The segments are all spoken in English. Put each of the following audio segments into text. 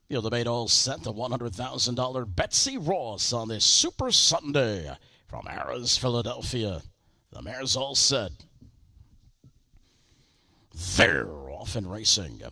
Field debate all set. The $100,000 Betsy Ross on this Super Sunday from Harrah's, Philadelphia. The mare's all set. They're off and racing.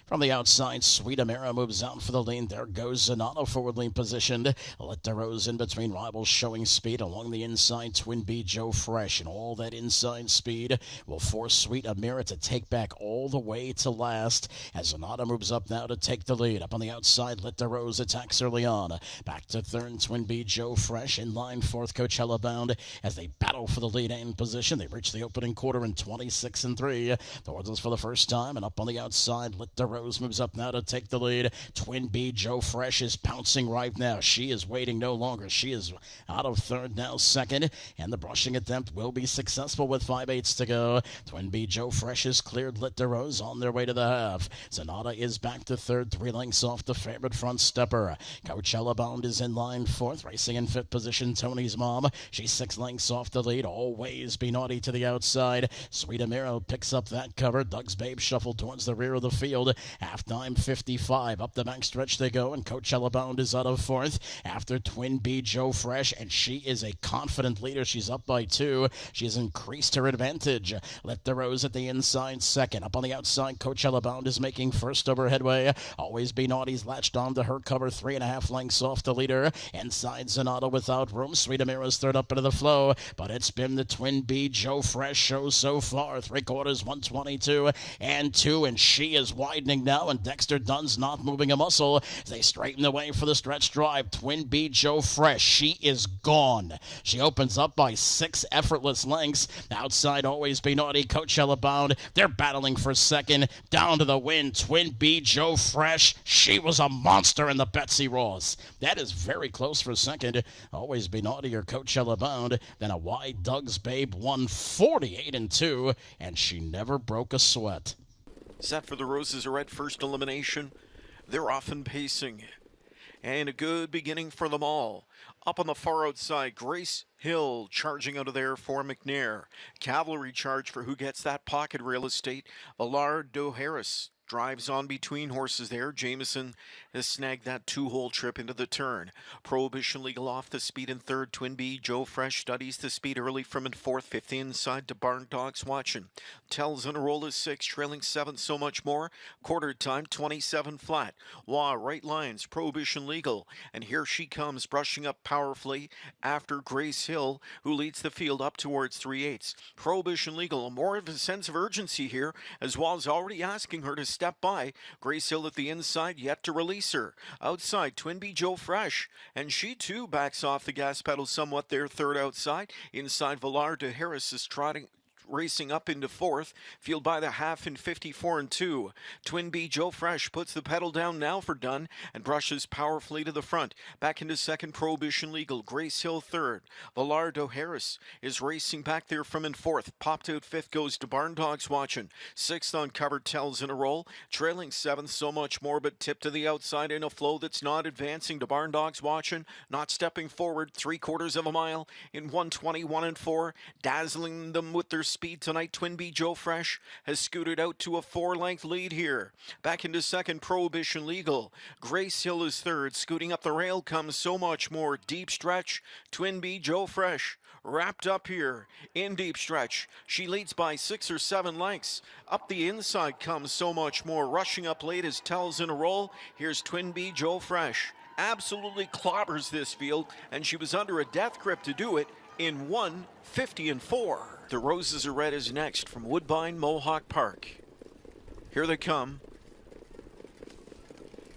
From the outside, Sweet Amira moves out for the lean. There goes Zanotto, forward lean positioned. Let the Rose in between rivals, showing speed along the inside. Twin B Joe Fresh, and all that inside speed will force Sweet Amira to take back all the way to last. As Zanotto moves up now to take the lead. Up on the outside, Let the Rose attacks early on. Back to third, Twin B Joe Fresh in line fourth. Coachella bound as they battle for the lead and position. They reach the opening quarter in 26-3. Towards us for the first time, and up on the outside, Let the Rose moves up now to take the lead. Twin B Joe Fresh is pouncing right now. She is waiting no longer. She is out of third, now second, and the brushing attempt will be successful with 5/8 to go. Twin B Joe Fresh is cleared. Let the Rose on their way to the half. Zanotto is back to third, 3 lengths off the favorite front stepper. Coachella bound is in line fourth, racing in fifth position. Tony's mom, she's 6 lengths off the lead. Always Be Naughty to the outside. Sweet Amiro picks up that cover. Doug's Babe shuffled towards the rear of the field. Halftime 55. Up the back stretch they go, and Coachella bound is out of fourth after Twin B Joe Fresh, and she is a confident leader. She's up by 2. She has increased her advantage. Let the Rose at the inside second. Up on the outside, Coachella bound is making first over headway. Always Be Naughty's latched on to her cover, 3.5 lengths off the leader. Inside Zanotto without room. Sweet Amira's third up into the flow, but it's been the Twin B Joe Fresh show so far. 3/4, 122 and 2, and she is widening now, and Dexter Dunn's not moving a muscle. They straighten the way for the stretch drive. Twin B Joe Fresh, she is gone. She opens up by 6 effortless lengths. Outside, Always Be Naughty, Coachella bound. They're battling for second. Down to the win, Twin B Joe Fresh. She was a monster in the Betsy Ross. That is very close for second. Always Be Naughty or Coachella bound. Then a wide Doug's Babe won 48-2, and she never broke a sweat. Set for the Roses are at first elimination. They're often pacing. And a good beginning for them all. Up on the far outside, Grace Hill charging out of there for McNair. Cavalry charge for who gets that pocket real estate. Villard Harris drives on between horses there. Jameson has snagged that 2-hole trip into the turn. Prohibition Legal off the speed in third. Twin B Joe Fresh studies the speed early from in fourth. Fifth inside to Barn Dogs watching. Tells in a roll is 6, trailing 7, so much more. Quarter time, 27 flat. Wah, right lines, Prohibition Legal. And here she comes, brushing up powerfully after Grace Hill, who leads the field up towards 3/8. Prohibition Legal, more of a sense of urgency here, as Wah's already asking her to step by. Grace Hill at the inside, yet to release her. Outside, Twin B Joe Fresh, and she too backs off the gas pedal somewhat there, third outside. Inside, Villard Harris is racing up into fourth. Field by the half in 54-2. Twin B Joe Fresh puts the pedal down now for Dunn and brushes powerfully to the front. Back into second, Prohibition Legal. Grace Hill third. Villard Harris is racing back there from in fourth. Popped out fifth goes to Barn Dogs watching. Sixth on cover, Tells in a roll. Trailing seventh, so much more, but tipped to the outside in a flow that's not advancing to Barn Dogs watching. Not stepping forward, 3/4 of a mile in 1:21-4. Dazzling them with their speed tonight. Twin B Joe Fresh has scooted out to a 4-length lead here. Back into second, Prohibition Legal. Grace Hill is third. Scooting up the rail comes so much more. Deep stretch. Twin B Joe Fresh wrapped up here in deep stretch. She leads by 6 or 7 lengths. Up the inside comes so much more. Rushing up late as Tells in a roll. Here's Twin B Joe Fresh. Absolutely clobbers this field, and she was under a death grip to do it in 1:50-4. The Roses are Red is next from Woodbine Mohawk Park. Here they come.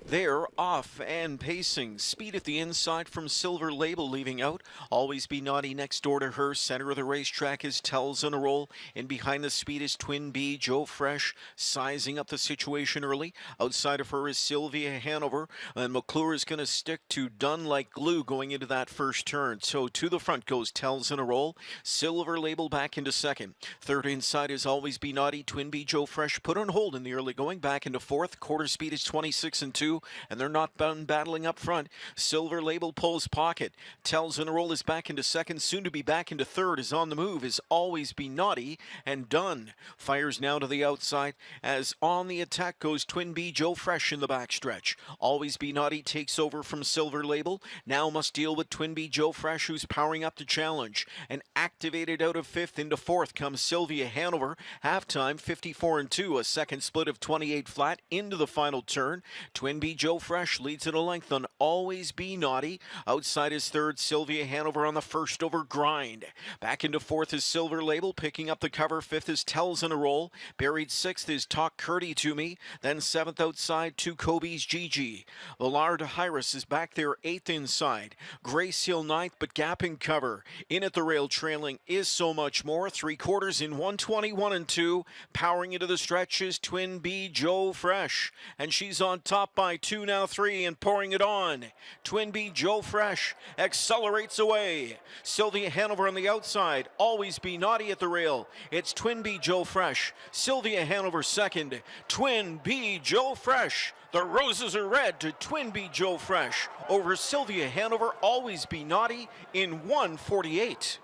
They're off and pacing. Speed at the inside from Silver Label leaving out. Always Be Naughty next door to her. Center of the racetrack is Tells in a roll. And behind the speed is Twin B Joe Fresh, sizing up the situation early. Outside of her is Sylvia Hanover. And McClure is going to stick to Dunn like glue going into that first turn. So to the front goes Tells in a roll. Silver Label back into second. Third inside is Always Be Naughty. Twin B Joe Fresh put on hold in the early going. Back into fourth. Quarter speed is 26-2. and they're not battling up front. Silver Label pulls pocket. Tells in a roll is back into second, soon to be back into third, is on the move, is Always Be Naughty, and Done fires now to the outside as on the attack goes Twin B Joe Fresh in the backstretch. Always Be Naughty takes over from Silver Label, now must deal with Twin B Joe Fresh, who's powering up to challenge, and activated out of fifth into fourth comes Sylvia Hanover. Halftime 54-2, a second split of 28 flat into the final turn. Twin B Joe Fresh leads at a length on Always Be Naughty. Outside is third, Sylvia Hanover on the first over Grind. Back into fourth is Silver Label, picking up the cover. Fifth is Tells in a Roll. Buried sixth is Talk Curdy to Me. Then seventh outside, to Kobe's Gigi. Villard Hyras is back there eighth inside. Grace Hill ninth, but gapping cover. In at the rail trailing is So Much More. 3/4 in 121-2. Powering into the stretch is Twin B Joe Fresh. And she's on top by 2, now 3, and pouring it on. Twin B Joe Fresh accelerates away. Sylvia Hanover on the outside. Always Be Naughty at the rail. It's Twin B Joe Fresh. Sylvia Hanover second. Twin B Joe Fresh. The roses are red to Twin B Joe Fresh over Sylvia Hanover. Always Be Naughty in 1:48.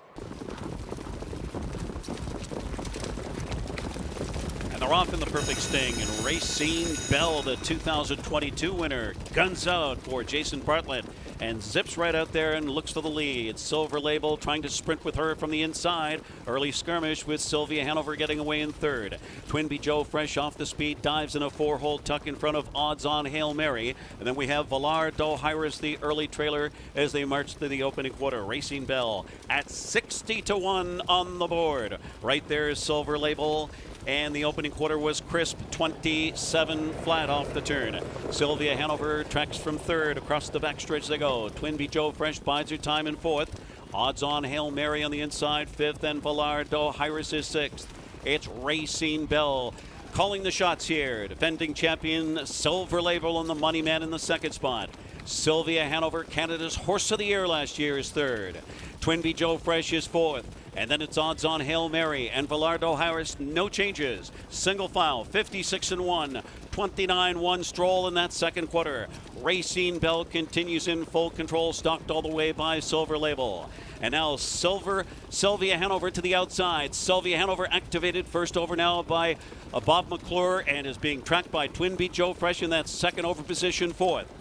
And they're off in the perfect sting. And Racine Bell, the 2022 winner, guns out for Jason Bartlett and zips right out there and looks for the lead. Silver Label trying to sprint with her from the inside. Early skirmish with Sylvia Hanover getting away in third. Twin B Joe Fresh off the speed, dives in a 4-hole tuck in front of Odds On Hail Mary. And then we have Villard Dohyrus, the early trailer, as they march to the opening quarter. Racine Bell at 60-1 on the board. Right there is Silver Label. And the opening quarter was crisp, 27 flat off the turn. Sylvia Hanover tracks from third. Across the backstretch they go. Twin B Joe Fresh bides her time in fourth. Odds On Hail Mary on the inside, fifth, and Villard Dohyrus is sixth. It's Racine Bell calling the shots here. Defending champion Silver Label on the money man in the second spot. Sylvia Hanover, Canada's Horse of the Year last year, is third. Twin B Joe Fresh is fourth. And then it's Odds On Hail Mary and Villard Dohyrus, no changes. Single file, 56-1, 29-1 stroll in that second quarter. Racine Bell continues in full control, stalked all the way by Silver Label. And now Sylvia Hanover to the outside. Sylvia Hanover activated first over now by Bob McClure and is being tracked by Twin B Joe Fresh in that second over position, fourth.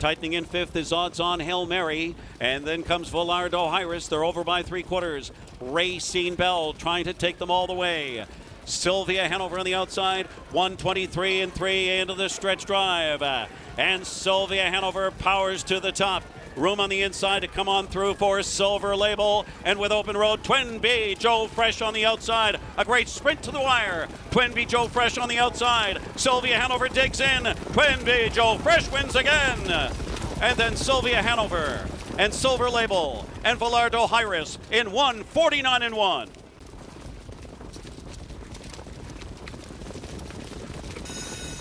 Tightening in fifth is Odds On Hail Mary, and then comes Villard Dohyrus. They're over by 3/4. Racine Bell trying to take them all the way. Sylvia Hanover on the outside, 123-3 into the stretch drive. And Sylvia Hanover powers to the top. Room on the inside to come on through for Silver Label. And with open road, Twin B Joe Fresh on the outside. A great sprint to the wire. Twin B Joe Fresh on the outside. Sylvia Hanover digs in. Twin B Joe Fresh wins again. And then Sylvia Hanover and Silver Label and Villard Dohyrus in 1:49-1.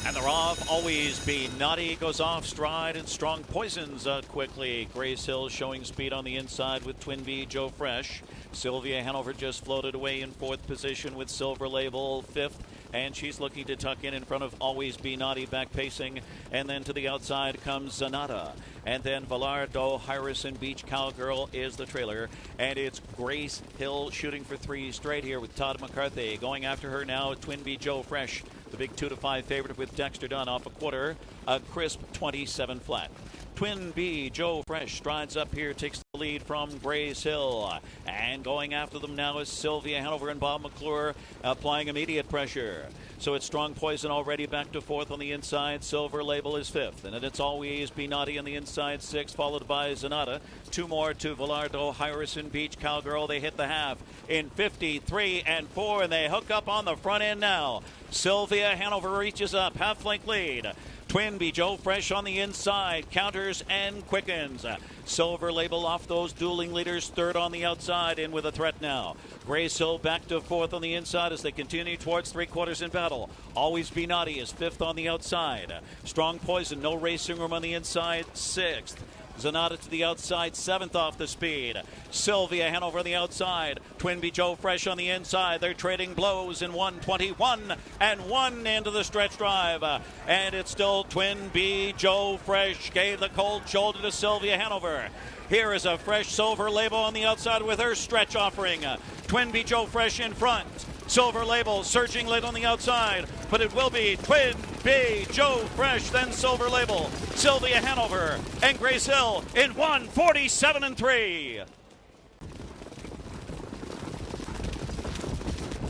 And they're off. Always Be Naughty goes off stride, and Strong Poisons quickly. Grace Hill showing speed on the inside with Twin B Joe Fresh. Sylvia Hanover just floated away in fourth position with Silver Label fifth. And she's looking to tuck in front of Always Be Naughty, back pacing. And then to the outside comes Zanata. And then Villard Dohyrus and Beach Cowgirl is the trailer. And it's Grace Hill shooting for three straight here with Todd McCarthy. Going after her now, Twin B Joe Fresh, the big 2-5 favorite with Dexter Dunn off a quarter. A crisp 27 flat. Twin B Joe Fresh strides up here, takes the lead from Grace Hill. And going after them now is Sylvia Hanover and Bob McClure applying immediate pressure. So it's Strong Poison already back to fourth on the inside. Silver Label is fifth. And then it's Always Be Naughty on the inside, sixth, followed by Zanata. Two more to Villard Dohyrus and Beach Cowgirl. They hit the half in 53-4, and they hook up on the front end now. Sylvia Hanover reaches up, half-length lead. Twin B Joe Fresh on the inside, counters and quickens. Silver Label off those dueling leaders, third on the outside, in with a threat now. Grace Hill back to fourth on the inside as they continue towards 3/4 in battle. Always Be Naughty is fifth on the outside. Strong Poison, no racing room on the inside, sixth. Zanata to the outside, 7th off the speed. Sylvia Hanover on the outside. Twinbee Joe Fresh on the inside. They're trading blows in 1:21 and 1 into the stretch drive. And it's still Twinbee Joe Fresh gave the cold shoulder to Sylvia Hanover. Here is a fresh Silver Label on the outside with her stretch offering. Twinbee Joe Fresh in front. Silver Label surging late on the outside, but it will be Twinbee Joe Fresh, then Silver Label, Sylvia Hanover, and Grace Hill in 1:47 and 3.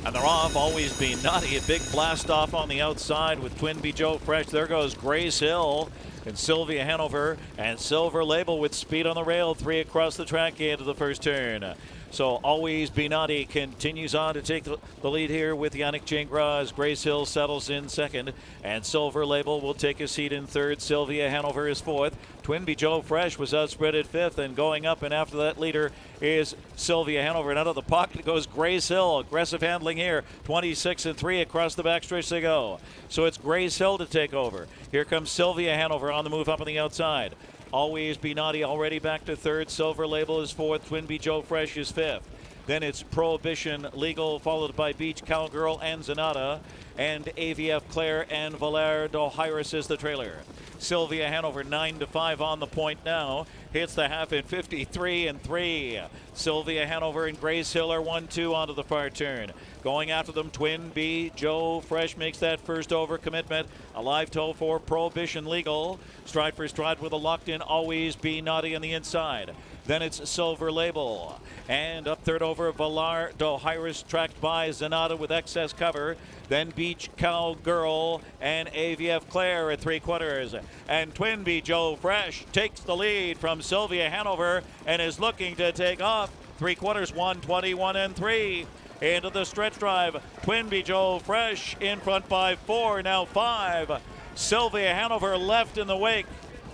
And they're off. Always Be Naughty. A big blast off on the outside with Twinbee Joe Fresh. There goes Grace Hill and Sylvia Hanover, and Silver Label with speed on the rail. 3 across the track into the first turn. So Always Be Naughty continues on to take the lead here with Yannick Gingras as Grace Hill settles in second. And Silver Label will take a seat in third. Sylvia Hanover is fourth. Twinbee Joe Fresh was outspread at fifth, and going up and after that leader is Sylvia Hanover. And out of the pocket goes Grace Hill. Aggressive handling here. 26 and 3 across the backstretch they go. So it's Grace Hill to take over. Here comes Sylvia Hanover on the move up on the outside. Always Be Naughty already back to third. Silver Label is fourth. Twinbee Joe Fresh is fifth. Then it's Prohibition Legal, followed by Beach Cowgirl and Zanata. And AVF Claire and Valère d'Ohiris is the trailer. Sylvia Hanover 9-5 on the point now. Hits the half in 53 and 3. Sylvia Hanover and Grace Hill are 1-2 onto the far turn. Going after them, Twinbee Joe Fresh makes that first over commitment. A live tow for Prohibition Legal. Stride for stride with a locked in Always Be Naughty on the inside. Then it's Silver Label. And up third over, Valère d'Ohiris tracked by Zanata with excess cover. Then Beach Cowgirl and AVF Claire at 3/4. And Twinbee Joe Fresh takes the lead from Sylvia Hanover and is looking to take off. 3/4, 1:21 and 3. Into the stretch drive. Twinbee Joe Fresh in front by 4, now 5. Sylvia Hanover left in the wake.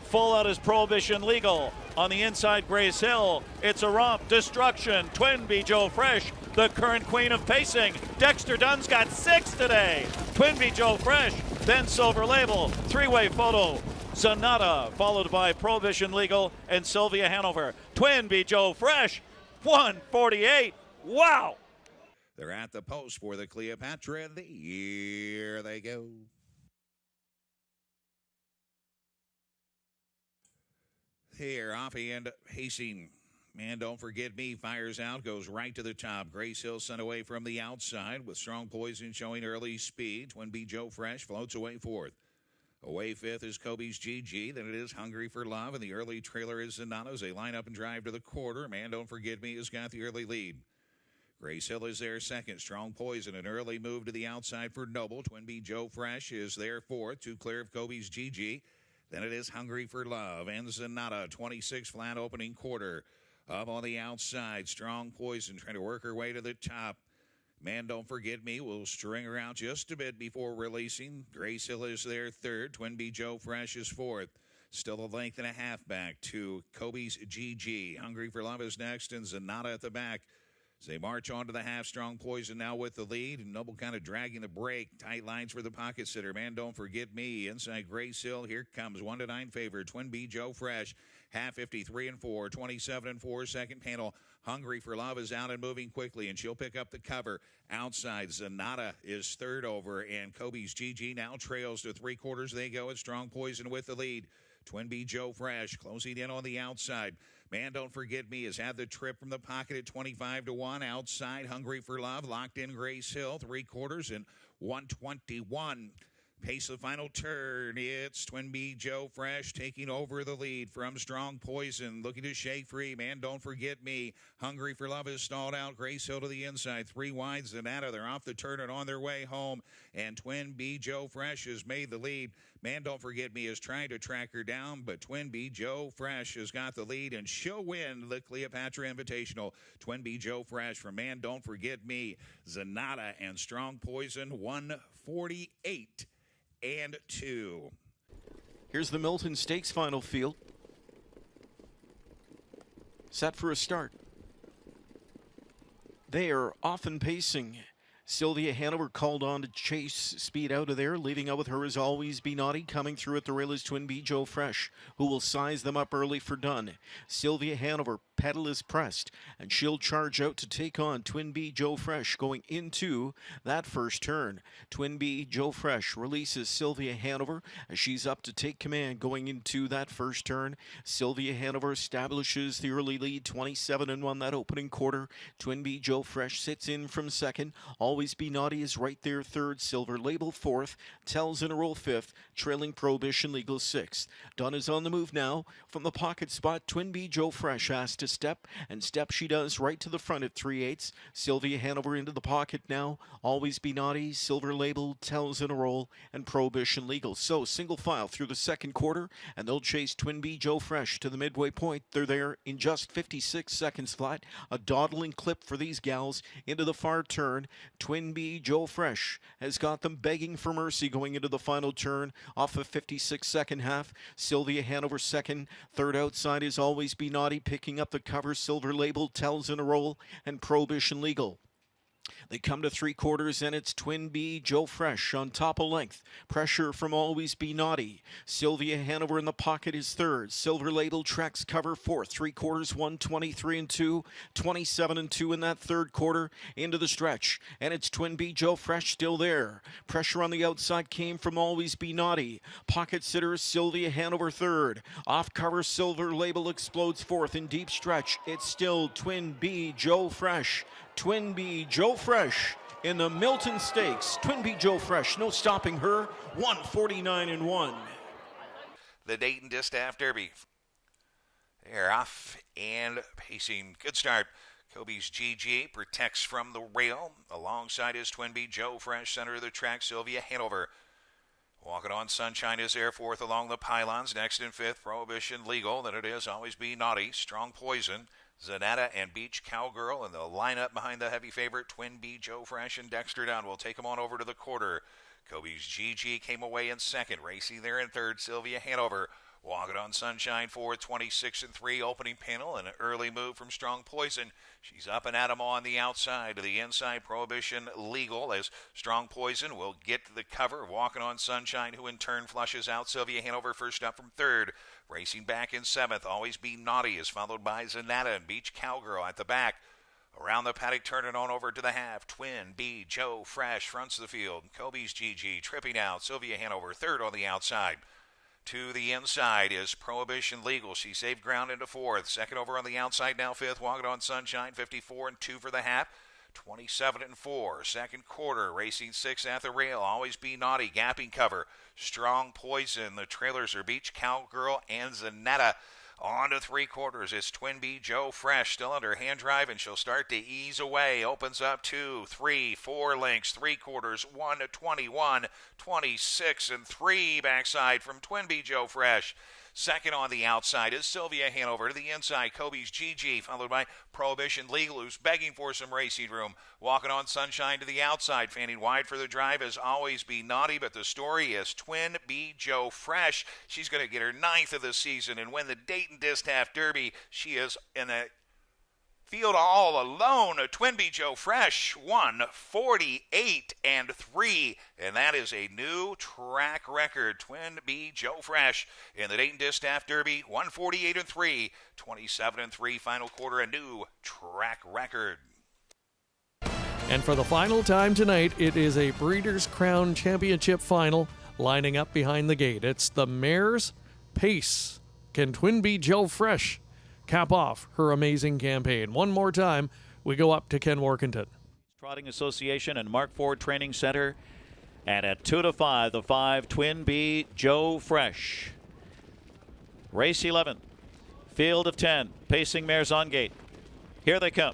Full out is Prohibition Legal. On the inside, Grace Hill. It's a romp. Destruction. Twinbee Joe Fresh, the current queen of pacing. Dexter Dunn's got 6 today. Twinbee Joe Fresh, then Silver Label. 3-way photo. Zanata, followed by Prohibition Legal and Sylvia Hanover. Twinbee Joe Fresh, 1:48. Wow! They're at the post for the Cleopatra. Here they go. Here, off and pacing. Man, Don't Forget Me fires out, goes right to the top. Grace Hill sent away from the outside with Strong Poison showing early speed. Twinbee Joe Fresh floats away fourth. Away fifth is Kobe's GG. Then it is Hungry for Love, and the early trailer is Zanata as they line up and drive to the quarter. Man, Don't Forget Me has got the early lead. Grace Hill is there second. Strong Poison, an early move to the outside for Noble. Twinbee Joe Fresh is there fourth, 2 clear of Kobe's GG. Then it is Hungry for Love and Zanata, 26 flat opening quarter. Up on the outside, Strong Poison trying to work her way to the top. Man, Don't Forget Me will string her out just a bit before releasing. Grace Hill is there third. Twinbee Joe Fresh is fourth. Still a length and a half back to Kobe's GG. Hungry for Love is next, and Zanata at the back. As they march on to the half, Strong Poison now with the lead. And Noble kind of dragging the break. Tight lines for the pocket sitter. Man, Don't Forget Me. Inside Grace Hill. Here comes 1-9 favorite. Twinbee Joe Fresh. Half 53 and 4. 27 and 4. Second panel. Hungry for Love is out and moving quickly. And she'll pick up the cover. Outside, Zanata is third over. And Kobe's GG now trails to 3/4. They go at Strong Poison with the lead. Twinbee Joe Fresh closing in on the outside. Man, Don't Forget Me has had the trip from the pocket at 25-1. Outside, Hungry for Love, locked in Grace Hill, 3/4 and 1:21. Pace of the final turn. It's Twinbee Joe Fresh taking over the lead from Strong Poison. Looking to shake free. Man, Don't Forget Me. Hungry for Love is stalled out. Grace Hill to the inside. 3 wide. Zanata, they're off the turn and on their way home. And Twinbee Joe Fresh has made the lead. Man, Don't Forget Me is trying to track her down, but Twinbee Joe Fresh has got the lead, and she'll win the Cleopatra Invitational. Twinbee Joe Fresh from Man, Don't Forget Me. Zanata and Strong Poison, 148 and 2. Here's the Milton Stakes final field. Set for a start. They are often pacing. Sylvia Hanover called on to chase speed out of there. Leading out with her is Always Be Naughty. Coming through at the rail is Twin B Joe Fresh, who will size them up early for Dunn. Sylvia Hanover, pedal is pressed, and she'll charge out to take on Twin B Joe Fresh going into that first turn. Twin B Joe Fresh releases Sylvia Hanover as she's up to take command going into that first turn. Sylvia Hanover establishes the early lead, 27-1 that opening quarter. Twin B Joe Fresh sits in from second. Always Be Naughty is right there third. Silver Label fourth. Tells in a roll fifth. Trailing Prohibition Legal sixth. Dunn is on the move now from the pocket spot. Twin B Joe Fresh has to step, and step she does right to the front at 3/8. Sylvia Hanover into the pocket now. Always Be Naughty, Silver Label, Tells in a roll, and Prohibition Legal. So single file through the second quarter, and they'll chase Twin B Joe Fresh to the midway point. They're there in just 56 seconds flat. A dawdling clip for these gals into the far turn. Twin B Joe Fresh has got them begging for mercy going into the final turn off a 56-second half. Sylvia Hanover second. Third outside is Always Be Naughty, picking up the cover. Silver Label, Tells in a roll, and Prohibition Legal. They come to three quarters, and it's Twin B Joe Fresh on top of length. Pressure from Always Be Naughty. Sylvia Hanover in the pocket is third. Silver Label tracks cover fourth. Three quarters, 1:23-2, 27-2 in that third quarter into the stretch. And it's Twin B Joe Fresh still there. Pressure on the outside came from Always Be Naughty. Pocket sitter Sylvia Hanover third. Off cover Silver Label explodes fourth in deep stretch. It's still Twin B Joe Fresh. Twin B Joe Fresh in the Milton Stakes. Twin B Joe Fresh, no stopping her, 149-1. The Dayton Distaff Derby. They're off and pacing. Good start. Kobe's GG protects from the rail. Alongside his Twin B Joe Fresh, center of the track, Sylvia Hanover. Walking on Sunshine is there fourth along the pylons. Next in fifth, Prohibition Legal. Then it is Always Be Naughty, Strong Poison, Zanetta, and Beach Cowgirl in the lineup behind the heavy favorite Twin B Joe Fresh and Dexter Dunn. We'll take them on over to the quarter. Kobe's GG came away in second. Racing there in third, Sylvia Hanover. Walking on Sunshine fourth, 26-3 opening panel, and an early move from Strong Poison. She's up and at 'em on the outside. To the inside, Prohibition Legal, as Strong Poison will get to the cover. Walking on Sunshine, who in turn flushes out Sylvia Hanover first up from third. Racing back in seventh, Always Be Naughty is followed by Zanetta and Beach Cowgirl at the back. Around the paddock, turning on over to the half. Twin B Joe Fresh fronts the field. Kobe's GG tripping out. Sylvia Hanover third on the outside. To the inside is Prohibition Legal. She saved ground into fourth. Second over on the outside now fifth. Walking on Sunshine, 54-2 for the half. 27-4. Second quarter, racing sixth at the rail. Always Be Naughty, gapping cover. Strong Poison. The trailers are Beach Cowgirl and Zanetta. On to three quarters. It's Twin B Joe Fresh still under hand drive, and she'll start to ease away. Opens up 2, 3, 4 lengths. Three quarters, 1:21, 26-3 backside from Twin B Joe Fresh. Second on the outside is Sylvia Hanover. To the inside, Kobe's GG, followed by Prohibition Legal, who's begging for some racing room. Walking on Sunshine to the outside, fanning wide for the drive as Always Be Naughty, but the story is Twin B Joe Fresh. She's going to get her 9th of the season and win the Dayton Distaff Derby. She is in a field all alone. Twin B Joe Fresh won 48-3, and that is a new track record. Twin B Joe Fresh in the Dayton Distaff Derby, 148-3, 27-3 final quarter, a new track record. And for the final time tonight, it is a Breeders' Crown Championship final lining up behind the gate. It's the mare's pace. Can Twin B Joe Fresh cap off her amazing campaign? One more time, we go up to Ken Workington. Trotting Association and Mark Ford Training Center. And at 2-5, the 5, Twin B Joe Fresh. Race 11, field of 10, pacing mares on gate. Here they come.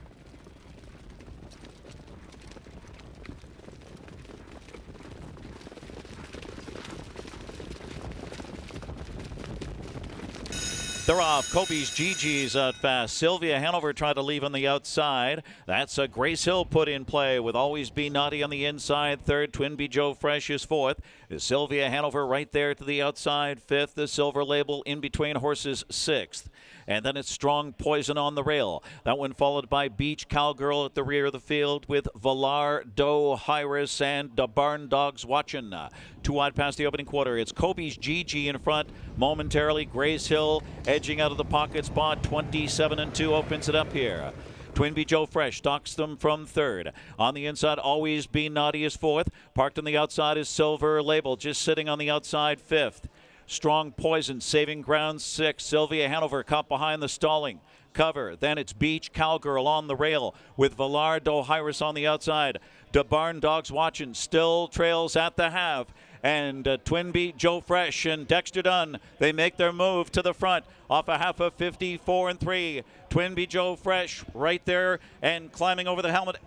They're off. Kobe's Gigi's out fast. Sylvia Hanover tried to leave on the outside. That's a Grace Hill put in play with Always Be Naughty on the inside. Third, Twinbee Joe Fresh is fourth. Sylvia Hanover right there to the outside. Fifth, the Silver Label in between horses, sixth. And then it's Strong Poison on the rail. That one followed by Beach Cowgirl at the rear of the field with Valar, Doe, Hyris, and the Barn Dogs watching. 2 wide past the opening quarter. It's Kobe's Gigi in front. Momentarily, Grace Hill edging out of the pocket spot. 27-2 opens it up here. Twinbee Joe Fresh stalks them from third. On the inside, Always Be Naughty is fourth. Parked on the outside is Silver Label, just sitting on the outside fifth. Strong Poison saving ground sixth. Sylvia Hanover caught behind the stalling cover. Then it's Beach Cowgirl on the rail with Velardo Hyris on the outside. The Barn Dogs watching, still trails at the half. And Twinbee Joe Fresh and Dexter Dunn, they make their move to the front off a half of 54-3. Twinbee Joe Fresh right there and climbing over the helmet.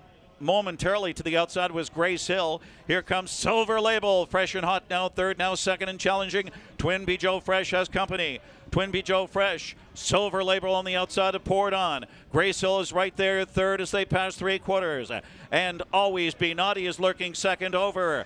Momentarily to the outside was Grace Hill. Here comes Silver Label, fresh and hot now third, now second and challenging. Twinbee Joe Fresh has company. Twinbee Joe Fresh, Silver Label on the outside to pour it on. Grace Hill is right there third as they pass 3/4. And Always Be Naughty is lurking second over.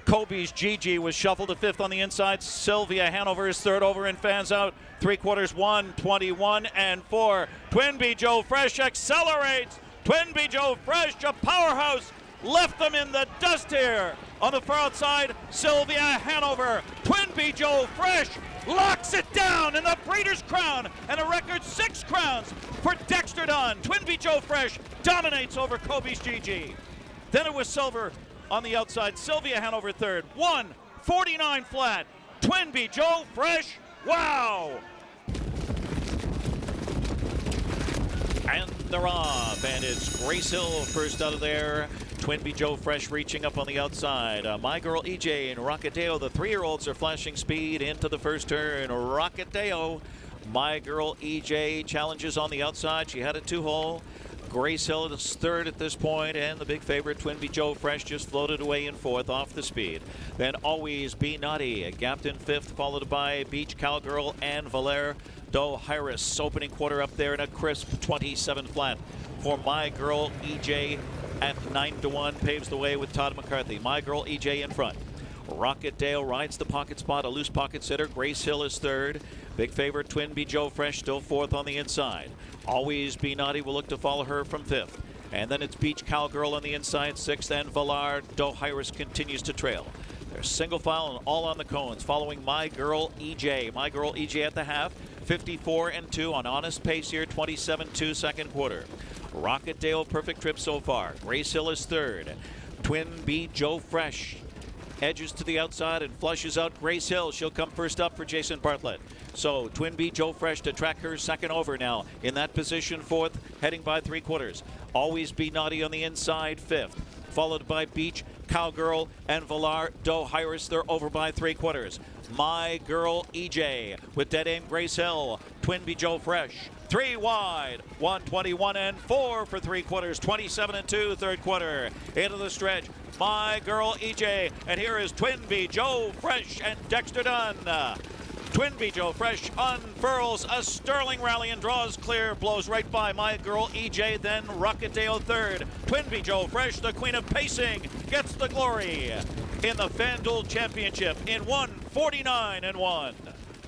Kobe's Gigi was shuffled to fifth on the inside. Sylvia Hanover is third over and fans out. 3/4, 1:21-4. Twinbee Joe Fresh accelerates. Twinbee Joe Fresh, a powerhouse, left them in the dust here. On the far outside, Sylvia Hanover. Twinbee Joe Fresh locks it down in the Breeders' Crown and a record 6 crowns for Dexter Dunn. Twinbee Joe Fresh dominates over Kobe's Gigi. Then it was Silver on the outside. Sylvia Hanover third. 1:49 flat. Twinbee Joe Fresh. Wow! And they're off, and it's Grace Hill first out of there. Twinbee Joe Fresh reaching up on the outside. My Girl EJ and Rocketdale, the 3-year-olds are flashing speed into the first turn. Rocketdale, My Girl EJ challenges on the outside. She had a 2-hole. Grace Hill is third at this point, and the big favorite, Twinbee Joe Fresh, just floated away in fourth off the speed. Then Always Be Naughty, gapped in fifth, followed by Beach Cowgirl and Valer. Doe Hyris opening quarter up there in a crisp 27 flat for My Girl EJ at 9-1, paves the way with Todd McCarthy. My Girl EJ in front. Rocketdale rides the pocket spot, a loose pocket sitter. Grace Hill is third. Big favorite Twinbee Joe Fresh still fourth on the inside. Always Be Naughty will look to follow her from fifth. And then it's Beach Cowgirl on the inside, sixth, and Valar. Doe Hyris continues to trail. They're single file and all on the cones, following My Girl EJ. My Girl EJ at the half, 54-2 on honest pace here, 27-2 second quarter. Rocketdale, perfect trip so far. Grace Hill is third. Twinbee Joe Fresh edges to the outside and flushes out Grace Hill. She'll come first up for Jason Bartlett. So Twinbee Joe Fresh to track her second over now. In that position, fourth, heading by 3/4. Always Be Naughty on the inside, fifth. Followed by Beach Cowgirl and Valar Doe Hyris. They're over by 3/4. My Girl EJ with Dead Aim Grace Hill. Twinbee Joe Fresh. 3 wide. 1:21-4 for 3/4. 27-2 third quarter. Into the stretch. My Girl EJ. And here is Twinbee Joe Fresh and Dexter Dunn. Twinbee Joe Fresh unfurls a sterling rally and draws clear, blows right by My Girl EJ, then Rocketdale third. Twinbee Joe Fresh, the queen of pacing, gets the glory in the FanDuel Championship in 1:49-1.